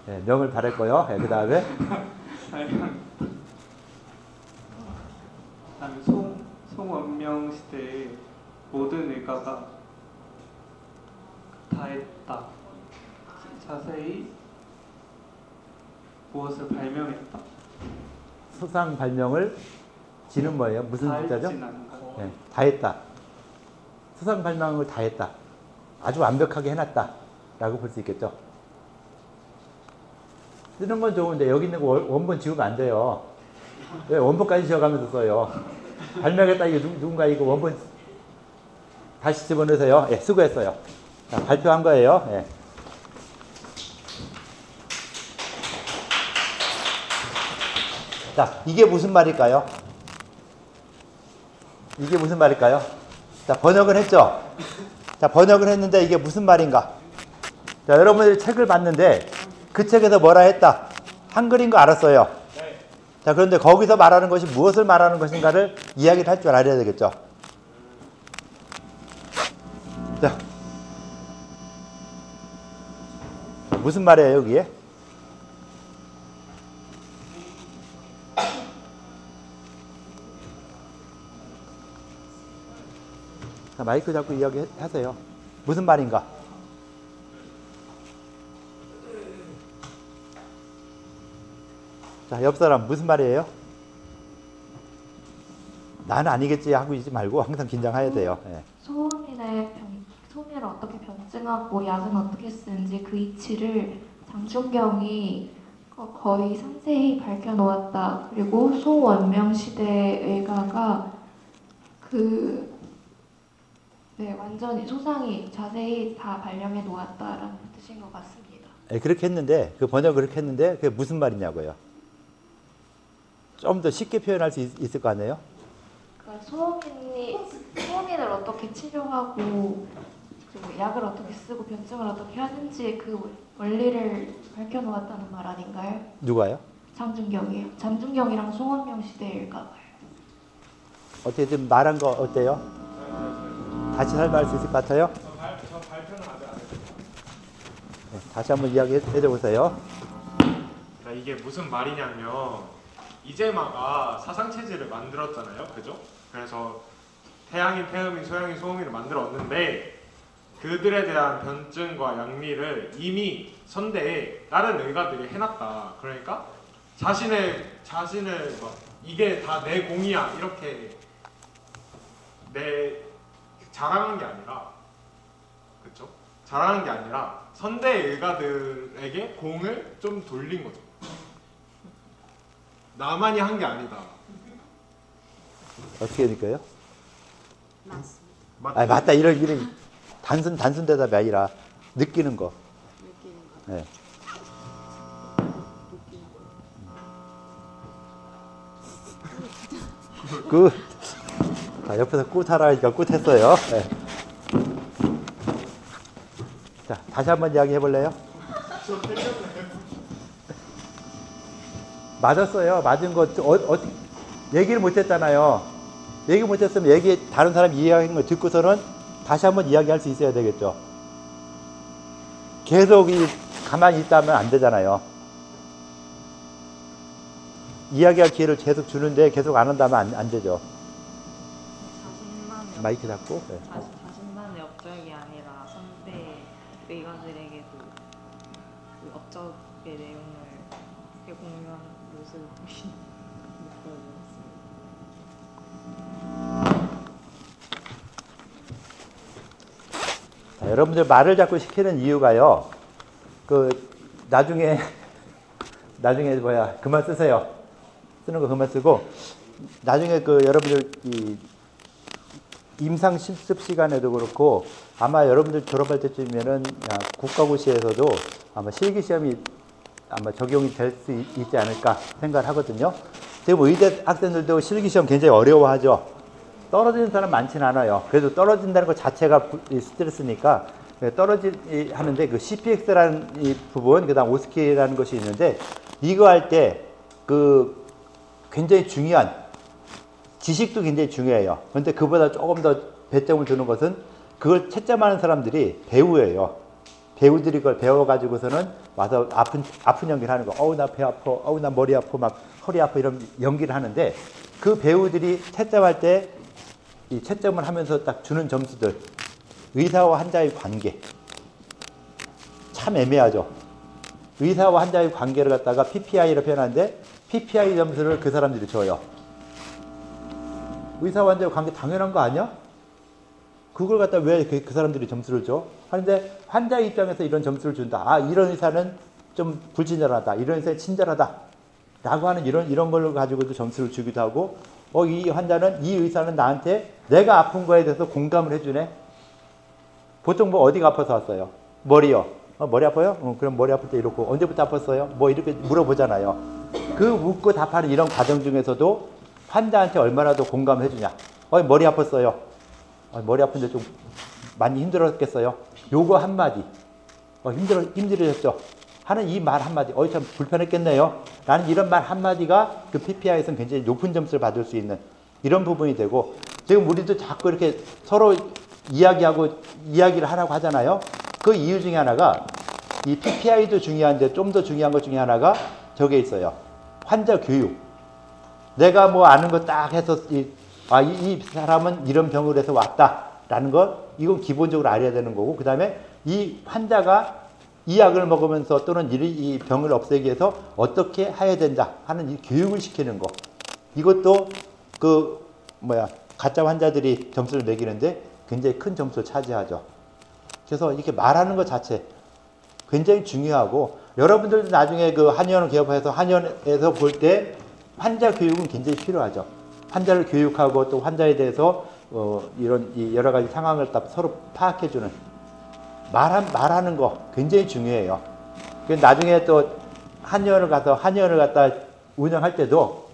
네, 명을 바랬고요. 네, 그 다음에 그다음에 송원명 시대에 모든 의가가 다 했다. 자세히 무엇을 발명했다. 소상 발명을 지는 뭐예요? 무슨 다 글자죠? 했진 않은가요? 네, 다 했다. 소상 발명을 다 했다. 아주 완벽하게 해놨다. 라고 볼 수 있겠죠. 쓰는 건 좋은데 여기 있는 거 원본 지우면 안 돼요. 왜 원본까지 지어가면서 써요. 발명했다. 이거 누군가 이거 원본 다시 집어넣으세요. 예, 수고했어요. 자, 발표한 거예요. 예. 자, 이게 무슨 말일까요? 이게 무슨 말일까요? 자, 번역을 했죠? 자, 번역을 했는데 이게 무슨 말인가? 자, 여러분들이 책을 봤는데 그 책에서 뭐라 했다? 한글인 거 알았어요. 자, 그런데 거기서 말하는 것이 무엇을 말하는 것인가를 이야기를 할 줄 알아야 되겠죠? 자, 무슨 말이에요, 여기에? 자, 마이크 잡고 이야기하세요. 무슨 말인가? 자, 옆 사람 무슨 말이에요? 나는 아니겠지 하고 있지 말고 항상 긴장해야 돼요. 예. 소민을 어떻게 변증하고 약은 어떻게 쓰는지 그 이치를 장준경이 거의 상세히 밝혀놓았다. 그리고 소원명 시대 의가가 완전히 소상히 자세히 다 발명해 놓았다라는 뜻인 것 같습니다. 예, 그렇게 했는데 그 번역을 그렇게 했는데 그게 무슨 말이냐고요? 좀 더 쉽게 표현할 수 있을 거 아니에요? 그러니까 소민을 어떻게 치료하고 그리고 약을 어떻게 쓰고 변증을 어떻게 하는지 그 원리를 밝혀놓았다는 말 아닌가요? 누가요? 장준경이요. 장준경이랑 송원명 시대일까봐요. 어떻게 좀 말한 거 어때요? 다시 설명할 수 있을 것 같아요? 저 발표는 아직 안 했어요. 네, 다시 한번 이야기해 보세요. 그러니까 이게 무슨 말이냐면 이재마가 사상체제를 만들었잖아요. 그죠? 그래서 태양인, 태음인, 소양인, 소음인을 만들었는데 그들에 대한 변증과 양리를 이미 선대에 다른 의가들이 해놨다. 그러니까 자신을 막 이게 다 내 공이야 이렇게 자랑한 게 아니라, 그렇죠? 자랑한 게 아니라 선대 의가들에게 공을 좀 돌린 거죠. 나만이 한 게 아니다. 어떻게 될까요? 맞습니다. 맞다. 이런 단순 대답이 아니라 느끼는 거. 네. 자, 옆에서 굿하라 하니까 굿했어요. 네. 자, 다시 한번 이야기 해볼래요? 맞았어요. 맞은 거 얘기를 못했잖아요. 얘기 못했으면 다른 사람이 이야기한 거 듣고서는 다시 한번 이야기할 수 있어야 되겠죠. 계속 가만히 있다면 안 되잖아요. 이야기할 기회를 계속 주는데 계속 안 한다면 안 되죠. 마이크 잡고. 네. 자신만의 업적이 아니라 선대 의가들에게도 그 업적의 내용을 공유한 모습을 보여주었습니다. 자, 여러분들 말을 자꾸 시키는 이유가요. 나중에 그만 쓰세요. 쓰는 거 그만 쓰고 나중에 여러분들 임상 실습 시간에도 그렇고 아마 여러분들 졸업할 때쯤이면은 국가고시에서도 아마 실기시험이 아마 적용이 될 수 있지 않을까 생각을 하거든요. 지금 의대 학생들도 실기시험 굉장히 어려워하죠. 떨어지는 사람 많지는 않아요. 그래도 떨어진다는 것 자체가 스트레스니까 하는데 그 CPX라는 이 부분, 그다음 오스키라는 것이 있는데 이거 할 때 그 굉장히 중요한 지식도 굉장히 중요해요. 그런데 그보다 조금 더 배점을 두는 것은 그걸 채점하는 사람들이 배우예요. 배우들이 그걸 배워가지고서는 와서 아픈 연기를 하는 거. 어우 나 배 아파, 어우 나 머리 아파, 막 허리 아파 이런 연기를 하는데 그 배우들이 채점할 때 이 채점을 하면서 딱 주는 점수들, 의사와 환자의 관계 참 애매하죠. 의사와 환자의 관계를 갖다가 PPI로 표현하는데 PPI 점수를 그 사람들이 줘요. 의사와 환자의 관계 당연한 거 아니야? 그걸 갖다 왜 그 사람들이 점수를 줘? 하는데 환자 입장에서 이런 점수를 준다. 아, 이런 의사는 좀 불친절하다. 이런 의사는 친절하다. 라고 하는 이런 걸 가지고도 점수를 주기도 하고, 이 환자는, 이 의사는 나한테 내가 아픈 거에 대해서 공감을 해주네. 보통 뭐 어디가 아파서 왔어요? 머리요. 머리 아파요? 그럼 머리 아플 때 이렇고, 언제부터 아팠어요? 뭐 이렇게 물어보잖아요. 그 묻고 답하는 이런 과정 중에서도 환자한테 얼마나 더 공감을 해주냐. 머리 아팠어요. 머리 아픈데 좀 많이 힘들었겠어요. 요거 한마디. 힘들으셨죠? 하는 이 말 한마디. 참 불편했겠네요. 라는 이런 말 한마디가 그 PPI에서는 굉장히 높은 점수를 받을 수 있는 이런 부분이 되고, 지금 우리도 자꾸 이렇게 서로 이야기를 하라고 하잖아요. 그 이유 중에 하나가 이 PPI도 중요한데 좀 더 중요한 것 중에 하나가 저게 있어요. 환자 교육. 내가 뭐 아는 거 딱 해서 이 사람은 이런 병을 해서 왔다라는 거, 이건 기본적으로 알아야 되는 거고, 그 다음에 이 환자가 이 약을 먹으면서 또는 이 병을 없애기 위해서 어떻게 해야 된다 하는 이 교육을 시키는 거. 이것도 가짜 환자들이 점수를 매기는데 굉장히 큰 점수를 차지하죠. 그래서 이렇게 말하는 것 자체 굉장히 중요하고, 여러분들도 나중에 그 한의원을 개업해서 한의원에서 볼 때 환자 교육은 굉장히 필요하죠. 환자를 교육하고 또 환자에 대해서 이런 여러 가지 상황을 딱 서로 파악해주는 말하는 거 굉장히 중요해요. 나중에 또 한의원을 갖다 운영할 때도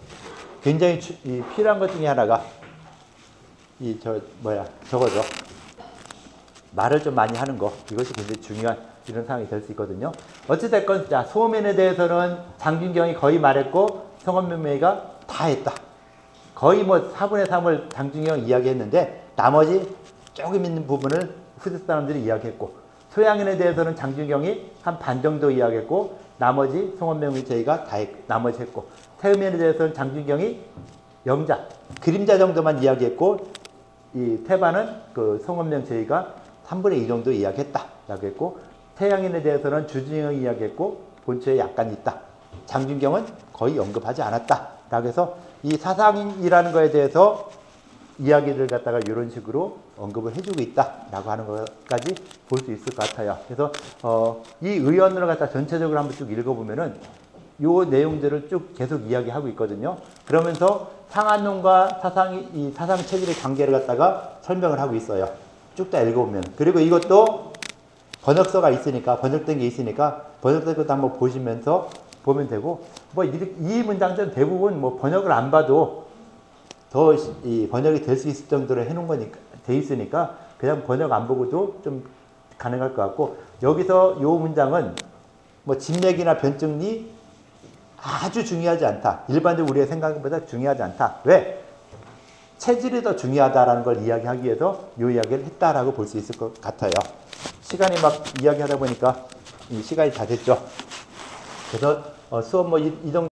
굉장히 필요한 것 중에 하나가 저거죠. 말을 좀 많이 하는 거. 이것이 굉장히 중요한 이런 상황이 될 수 있거든요. 어찌됐건 소음인에 대해서는 장준경이 거의 말했고 성원명매가 다 했다. 거의 뭐 4분의 3을 장준경이 이야기했는데 나머지 조금 있는 부분을 후대 사람들이 이야기했고, 소양인에 대해서는 장준경이 한 반 정도 이야기했고 나머지 송원명이 저희가 나머지 했고, 태음인에 대해서는 장준경이 영자, 그림자 정도만 이야기했고, 이 태반은 그 송원명 저희가 3분의 2 정도 이야기했다라고 했고, 태양인에 대해서는 주준영이 이야기했고 본체에 약간 있다. 장준경은 거의 언급하지 않았다라고 해서 이 사상이라는 거에 대해서 이야기를 갖다가 이런 식으로 언급을 해주고 있다라고 하는 것까지 볼 수 있을 것 같아요. 그래서 이 의언을 갖다 전체적으로 한번 쭉 읽어보면은 요 내용들을 쭉 계속 이야기하고 있거든요. 그러면서 상한론과 이 사상 체질의 관계를 갖다가 설명을 하고 있어요. 쭉 다 읽어보면. 그리고 이것도 번역서가 있으니까, 번역된 게 있으니까 번역된 것도 한번 보시면서 보면 되고, 이 문장들은 대부분 번역을 안 봐도 더 번역이 될 수 있을 정도로 해놓은 거니까, 돼 있으니까 그냥 번역 안 보고도 좀 가능할 것 같고, 여기서 이 문장은 진맥이나 변증리 아주 중요하지 않다. 일반적으로 우리의 생각보다 중요하지 않다. 왜? 체질이 더 중요하다라는 걸 이야기하기 위해서 이 이야기를 했다라고 볼 수 있을 것 같아요. 시간이 막 이야기하다 보니까 이 시간이 다 됐죠. 그래서 수업 이 정도